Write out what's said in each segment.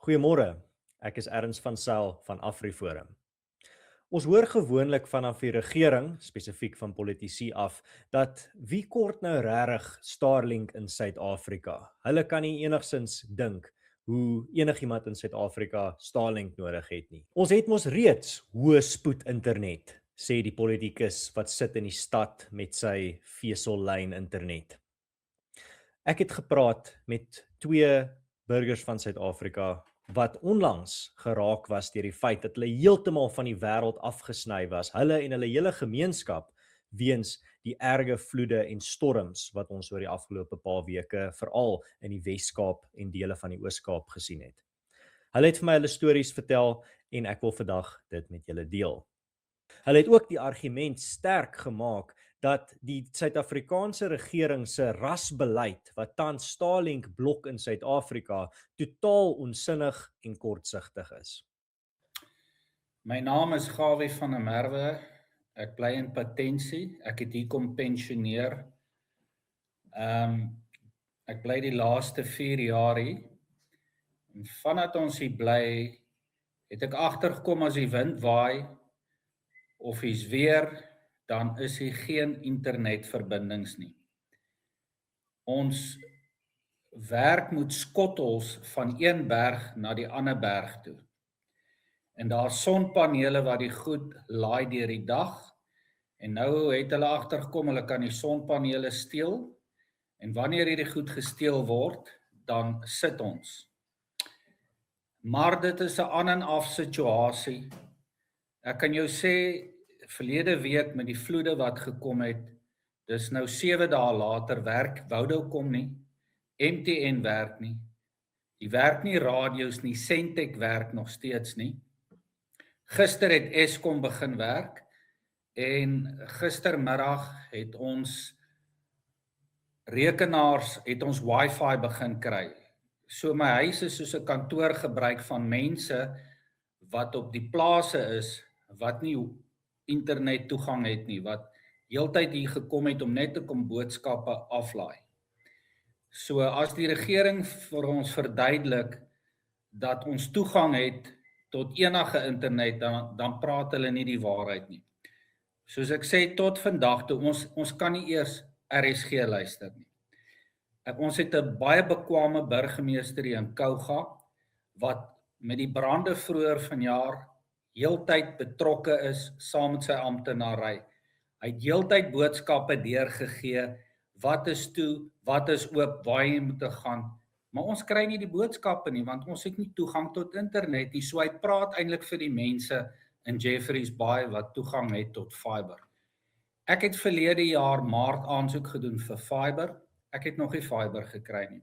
Goeiemôre, ek is Ernst van Sail van AfriForum. Ons hoor gewoonlik vanaf die regering, spesifiek van politici af, dat wie kort nou regtig Starlink in Suid-Afrika? Hulle kan nie enigsins dink hoe enigiemand in Suid-Afrika Starlink nodig het nie. Ons het mos reeds hoë spoed internet, sê die politikus wat sit in die stad met sy vesellyn internet. Ek het gepraat met twee burgers van Suid-Afrika wat onlangs geraak was deur die feit dat hulle heeltemal van die wêreld afgesny was, hulle en hulle hele gemeenskap, weens die erge vloede en storms wat ons oor die afgelope paar weke veral in die Wes-Kaap en dele van die Oos-Kaap gesien het. Hulle het vir my hulle stories vertel en ek wil vandag dit met julle deel. Hulle het ook die argument sterk gemaak dat die Suid-Afrikaanse regering se rasbeleid wat tans Starlink blok in Suid-Afrika totaal onsinnig en kortsigtig is. My naam is Gawie van der Merwe. Ek bly in Patensie. Ek het hier kom pensioneer. Ek bly die laaste 4 jaar hier. En vandat ons hier bly, het ek agtergekom as die wind waai of is weer, dan is hier geen internetverbindings nie. Ons werk met skottels van een berg na die ander berg toe. En daar sonpanele wat die goed laai deur die dag. En nou het hulle agtergekom, hulle kan die sonpanele steel. En wanneer hierdie goed gesteel word, dan sit ons. Maar dit is 'n aan en af situasie. Ek kan jou sê, verlede week met die vloede wat gekom het, dis nou 7 dae later, werk Vodacom nie, MTN werk nie, die werk nie radio's nie, Sentech werk nog steeds nie. Gister het Eskom begin werk en gistermiddag het ons rekenaars, het ons wifi begin kry. So my huis is soos 'n kantoor gebruik van mense wat op die plase is, wat nie internet toegang het nie, wat heeltyd hier gekom het om net te kom boodskappe aflaai. So as die regering vir ons verduidelik dat ons toegang het tot enige internet, dan praat hulle nie die waarheid nie. Soos ek sê, tot vandag toe, ons kan nie eers RSG luister nie. Ons het 'n baie bekwame burgemeester hier in Kouga, wat met die brande vroeër vanjaar heeltyd betrokke is saam met sy amptenary. Hy het heeltyd boodskappe deurgegee, wat is toe, wat is oop, waar jy moet gaan. Maar ons kry nie die boodskappe nie, want ons het nie toegang tot internet nie. So hy praat eintlik vir die mense in Jeffreys Bay wat toegang het tot fiber. Ek het verlede jaar Maart aansoek gedoen vir fiber. Ek het nog nie fiber gekry nie.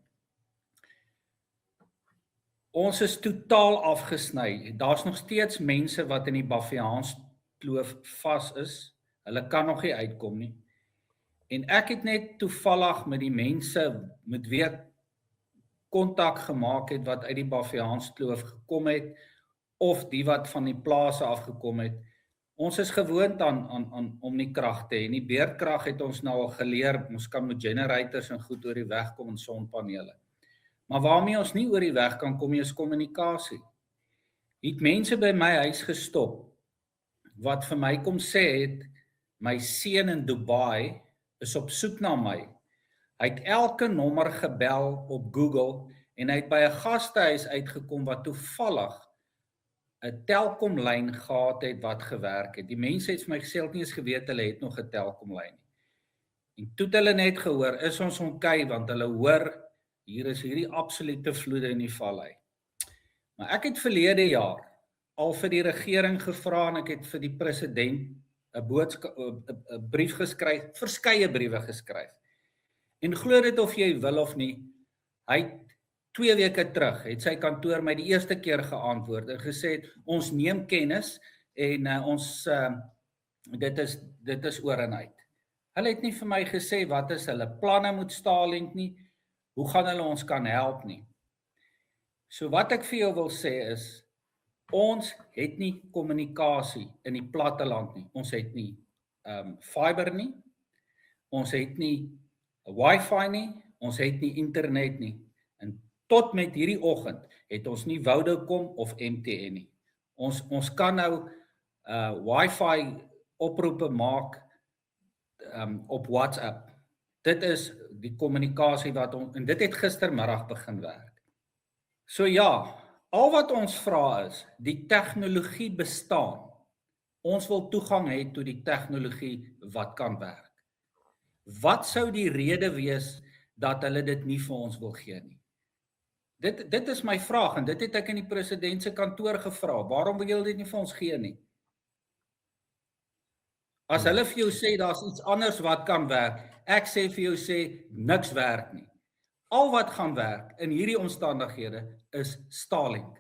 Ons is totaal afgesny. Daar's nog steeds mense wat in die Baviaans kloof vas is. Hulle kan nog nie uitkom nie. En ek het net toevallig met die mense met wie ek kontak gemaak het wat uit die Baviaans kloof gekom het, of die wat van die plase afgekom het. Ons is gewoond aan om nie krag te hê. Die beerdkrag het ons nou al geleer, ons kan met generators en goed oor die weg kom en sonpanele. Maar waarmee ons nie oor die weg kan kom, is kommunikasie. Het mense by my huis gestop, wat vir my kom sê het, my seun in Dubai is op soek na my. Hy het elke nommer gebel op Google en hy het by 'n gastehuis uitgekom wat toevallig 'n Telkom-lyn gehad het wat gewerk het. Die mense het vir my gesê, hulle het nie eens geweet hulle het nog 'n Telkom-lyn nie. En toe het hulle net gehoor, is ons okay, want hulle hoor, hier is hierdie absolute vloede in die vallei. Maar ek het verlede jaar al vir die regering gevra en ek het vir die president 'n brief geskryf, verskeie briewe geskryf. En glo dit of jy wil of nie, hy het 2 weke terug, het sy kantoor my die eerste keer geantwoord en gesê, ons neem kennis en dit is oor en uit. Hulle het nie vir my gesê wat is hulle planne met Starlink nie, hoe gaan hulle ons kan help nie. So wat ek vir jou wil sê is, ons het nie kommunikasie in die platteland nie. Ons het nie fiber nie, ons het nie wifi nie, ons het nie internet nie. En tot met hierdie oggend het ons nie Vodacom of MTN nie. Ons kan nou Wi-Fi oproepe maak op WhatsApp. Dit is die kommunikasie wat ons, en dit het gistermiddag begin werk. So ja, al wat ons vra is, die tegnologie bestaan. Ons wil toegang hê tot die tegnologie wat kan werk. Wat sou die rede wees dat hulle dit nie vir ons wil gee nie? Dit is my vraag en dit het ek in die president se kantoor gevra. Waarom wil julle dit nie vir ons gee nie? As hulle vir jou sê daar's iets anders wat kan werk, ek sê vir jou sê niks werk nie. Al wat gaan werk in hierdie omstandighede is Starlink.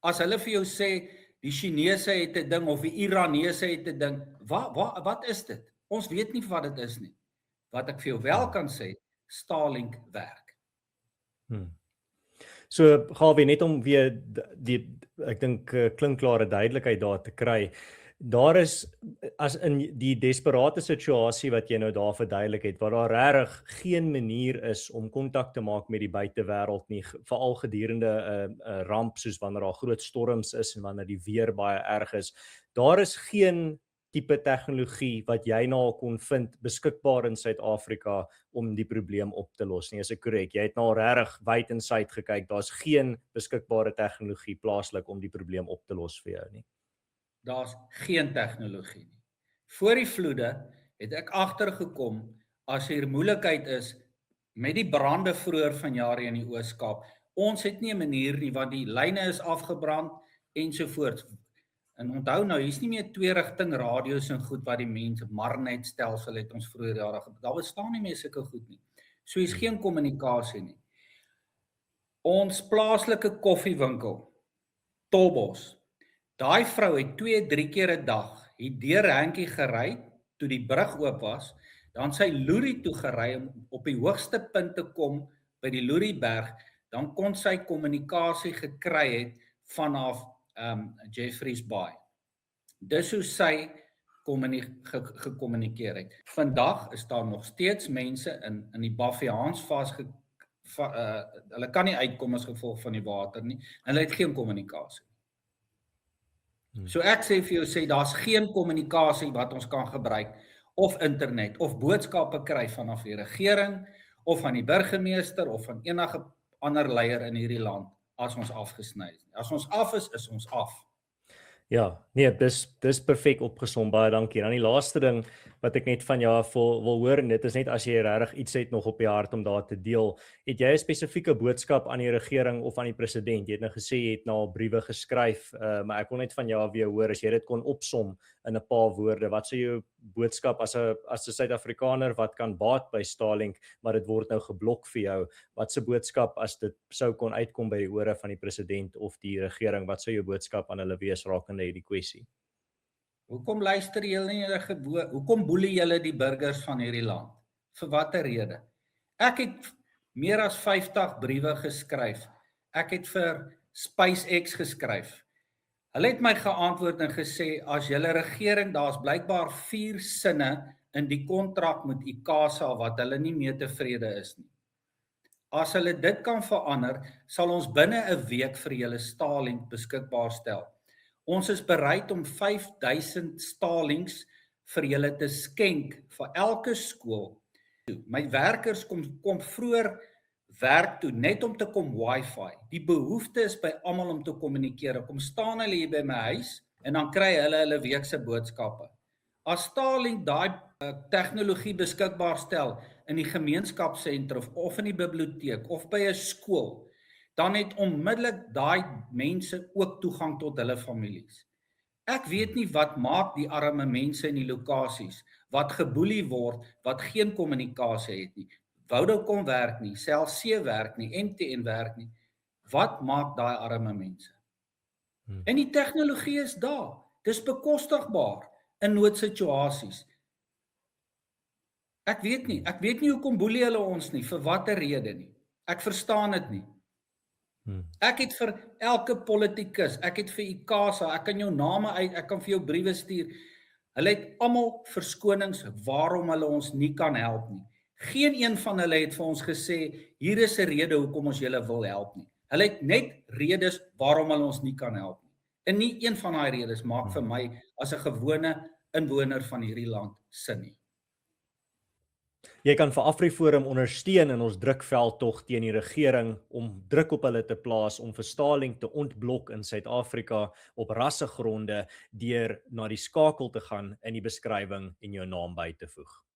As hulle vir jou sê die Chinese het 'n ding of die Iranese het 'n ding, wat is dit? Ons weet nie wat dit is nie. Wat ek vir jou wel kan sê, Starlink werk. So Gawie, net om weer ek dink klinkklare duidelikheid daar te kry. Daar is, as in die desperate situasie wat jy nou daar verduidelik het, waar daar regtig geen manier is om kontak te maak met die buitewêreld nie, veral gedurende 'n ramp soos wanneer daar groot storms is en wanneer die weer baie erg is. Daar is geen tipe tegnologie wat jy nou kon vind beskikbaar in Suid-Afrika om die probleem op te los nie. Is ek korrek? Jy het nou regtig wyd en suid gekyk. Daar's geen beskikbare tegnologie plaaslik om die probleem op te los vir jou nie. Daar's geen tegnologie nie. Voor die vloede het ek agtergekom as hier moeilikheid is met die brande vroeër vanjaar in die Oos-Kaap. Ons het nie 'n manier nie want die lyne is afgebrand ensovoorts. En onthou nou, hier's nie meer 2 rigting radio's en goed wat die mense Marnet stelsel het ons vroeër jare. Daar bestaan nie meer sulke goed nie. So hier's geen kommunikasie nie. Ons plaaslike koffiewinkel, Tolbos. Daai vrou het 2-3 keer 'n dag hier deur Hankie gery toe die brug oop was, dan sy Loerie toe gery om op die hoogste punt te kom by die Loerieberg, dan kon sy kommunikasie gekry het vanaf Jeffreys Bay. Dis hoe sy gekommunikeer het. Vandag is daar nog steeds mense in die Bafiaans hulle kan nie uitkom as gevolg van die water nie, en hulle het geen kommunikasie. So ek sê vir jou, daar's geen kommunikasie wat ons kan gebruik, of internet, of boodskappe kry vanaf die regering, of van die burgemeester, of van enige ander leier in hierdie land, as ons afgesny is. As ons af is ons af. Ja, nee, dis perfek opgesom, baie dankie. Dan die laaste ding wat ek net van jou wil hoor, en dit is net as jy regtig iets het nog op die hart om daar te deel, het jy 'n spesifieke boodskap aan die regering of aan die president? Jy het nou gesê jy het nou al briewe geskryf, maar ek wil net van jou weer hoor, as jy dit kon opsom in 'n paar woorde, wat sou jou boodskap as 'n Suid-Afrikaner wat kan baat by Starlink, maar dit word nou geblok vir jou, wat se boodskap as dit sou kon uitkom by die ore van die president of die regering, wat sou jou boodskap aan hulle wees rakende hierdie kwessie? Hoekom luister julle nie hoekom boelie julle die burgers van hierdie land? Vir watter rede? Ek het meer as 50 briewe geskryf. Ek het vir SpaceX geskryf. Hulle het my geantwoord en gesê, as julle regering, daar's blykbaar 4 sinne in die kontrak met ICASA wat hulle nie mee tevrede is nie. As hulle dit kan verander, sal ons binne 'n week vir julle Starlink beskikbaar stel. Ons is bereid om 5000 Starlinks vir julle te skenk vir elke skool. My werkers kom vroeër werk toe net om te kom Wi-Fi. Die behoefte is by almal om te kommunikeer. Kom staan hulle hier by my huis en dan kry hulle weekse boodskappe. As Starlink daai tegnologie beskikbaar stel in die gemeenskapsentrum of in die biblioteek of by 'n skool, dan het onmiddellik daai mense ook toegang tot hulle families. Ek weet nie wat maak die arme mense in die lokasies wat geboelie word, wat geen kommunikasie het nie. Vodacom werk nie, Cell C werk nie, MTN werk nie. Wat maak daai arme mense? En die tegnologie is daar. Dis bekostigbaar in noodsituasies. Ek weet nie hoekom boelie hulle ons nie, vir watter rede nie. Ek verstaan dit nie. Ek het vir elke politikus, ek het vir ICASA, ek kan jou name uit, ek kan vir jou briewe stuur. Hulle het almal verskonings waarom hulle ons nie kan help nie. Geen een van hulle het vir ons gesê, hier is 'n rede hoekom ons julle wil help nie. Hulle het net redes waarom hulle ons nie kan help nie. En nie een van daai redes maak vir my as 'n gewone inwoner van hierdie land sin nie. Jy kan vir AfriForum ondersteun in ons drukveldtog teen die regering om druk op hulle te plaas om vir Starlink te ontblok in Suid-Afrika op rassegronde deur na die skakel te gaan in die beskrywing en jou naam by te voeg.